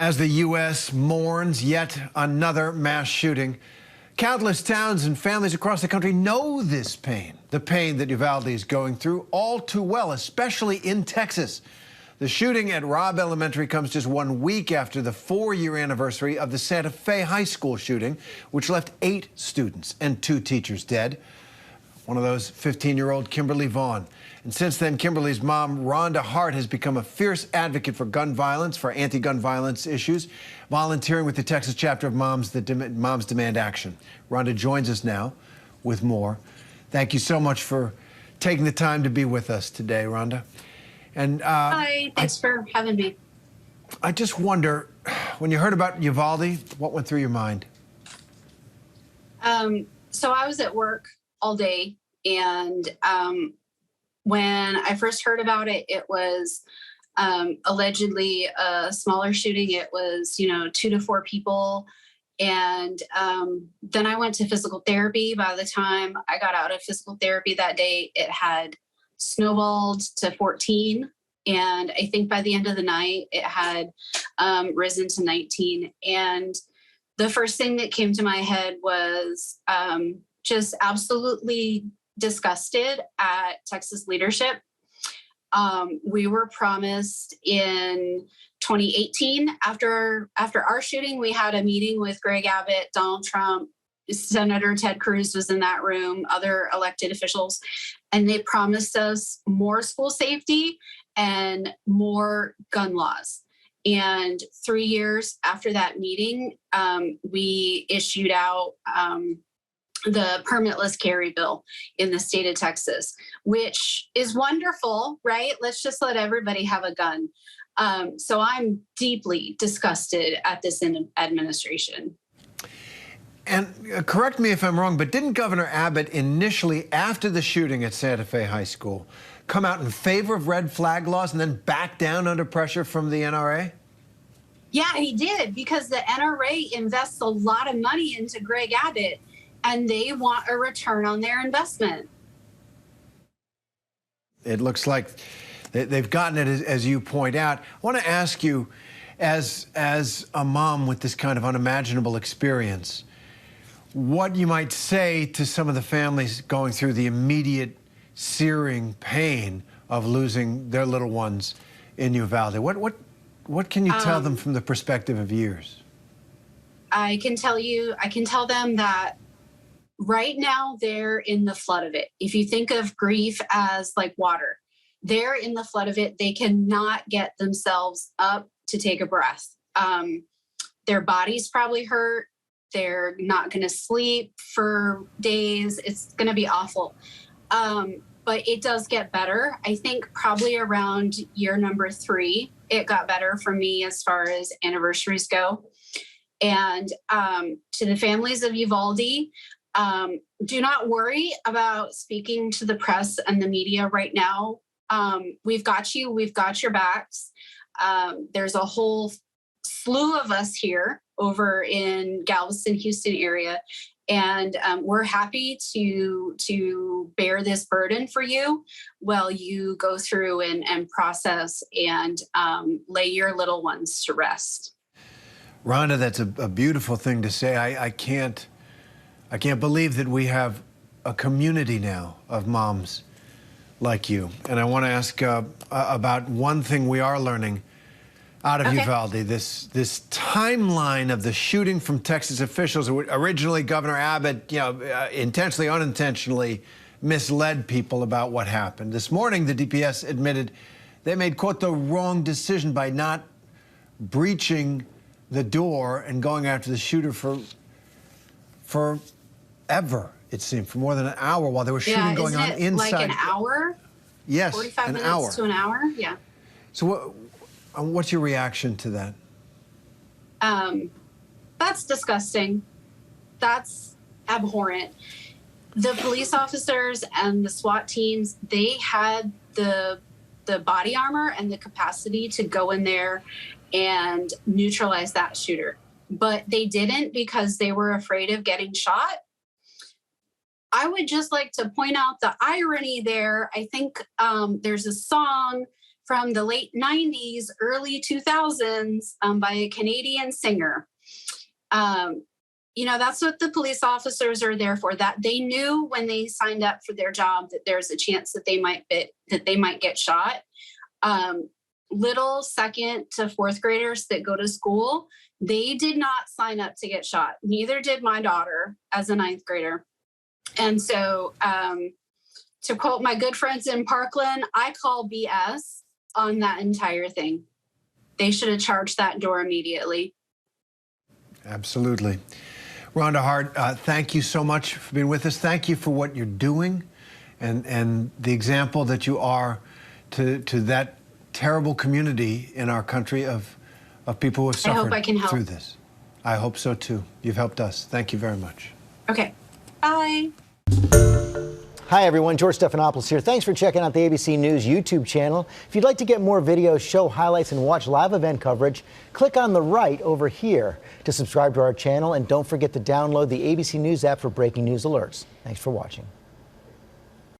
As the U.S. mourns yet another mass shooting, countless towns and families across the country know this pain, the pain that Uvalde is going through all too well, especially in Texas. The shooting at Robb Elementary comes just 1 week after the 4-year anniversary of the Santa Fe High School shooting, which left 8 students and 2 teachers dead. One of those 15-year-old Kimberly Vaughn. And since then, Kimberly's mom, Rhonda Hart, has become a fierce advocate for gun violence, for anti-gun violence issues, volunteering with the Texas chapter of Moms Demand Action. Rhonda joins us now with more. Thank you so much for taking the time to be with us today, Rhonda. And hi, thanks for having me. I just wonder, when you heard about Uvalde, what went through your mind? So I was at work all day, and when I first heard about it, it was allegedly a smaller shooting. It was, 2 to 4 people. And then I went to physical therapy. By the time I got out of physical therapy that day, it had snowballed to 14. And I think by the end of the night, it had risen to 19. And the first thing that came to my head was just absolutely disgusted at Texas leadership. We were promised in 2018, after our shooting, we had a meeting with Greg Abbott, Donald Trump, Senator Ted Cruz was in that room, other elected officials, and they promised us more school safety and more gun laws. And 3 years after that meeting, we issued out the permitless carry bill in the state of Texas, which is wonderful, right? Let's just let everybody have a gun. So I'm deeply disgusted at this administration. And correct me if I'm wrong, but didn't Governor Abbott initially, after the shooting at Santa Fe High School, come out in favor of red flag laws and then back down under pressure from the NRA? Yeah, he did, because the NRA invests a lot of money into Greg Abbott, and they want a return on their investment. It looks like they've gotten it, as you point out. I want to ask you, as a mom with this kind of unimaginable experience, what you might say to some of the families going through the immediate searing pain of losing their little ones in Uvalde. What can you tell them from the perspective of years? I can tell them that right now they're in the flood of it. If you think of grief as like water, they're in the flood of it. They cannot get themselves up to take a breath. Their bodies probably hurt. They're not going to sleep for days. It's going to be awful. But it does get better. I think probably around year number 3, it got better for me as far as anniversaries go. And to the families of Uvalde, do not worry about speaking to the press and the media right now. We've got you. We've got your backs. There's a whole slew of us here over in Galveston, Houston area. And we're happy to bear this burden for you while you go through and process and lay your little ones to rest. Rhonda, that's a beautiful thing to say. I can't believe that we have a community now of moms like you. And I want to ask about one thing we are learning out of Uvalde, this timeline of the shooting from Texas officials. Originally, Governor Abbott, intentionally, unintentionally misled people about what happened. This morning, the DPS admitted they made, quote, the wrong decision by not breaching the door and going after the shooter forever, it seemed, for more than an hour while there was shooting going on inside. Like an hour? Yes, 45 minutes to an hour? Yeah. So what's your reaction to that? That's disgusting. That's abhorrent. The police officers and the SWAT teams, they had the body armor and the capacity to go in there and neutralize that shooter. But they didn't because they were afraid of getting shot. I would just like to point out the irony there. I think there's a song from the late 90s, early 2000s by a Canadian singer. That's what the police officers are there for, that they knew when they signed up for their job that there's a chance that they might get shot. Little second to fourth graders that go to school, they did not sign up to get shot. Neither did my daughter as a ninth grader. And so to quote my good friends in Parkland, I call BS on that entire thing. They should have charged that door immediately. Absolutely. Rhonda Hart, thank you so much for being with us. Thank you for what you're doing and the example that you are to that terrible community in our country of people who have suffered I hope I can help through this. I hope so too. You've helped us. Thank you very much. Okay. Bye. Hi everyone, George Stephanopoulos here. Thanks for checking out the ABC News YouTube channel. If you'd like to get more videos, show highlights, and watch live event coverage, click on the right over here to subscribe to our channel, and don't forget to download the ABC News app for breaking news alerts. Thanks for watching.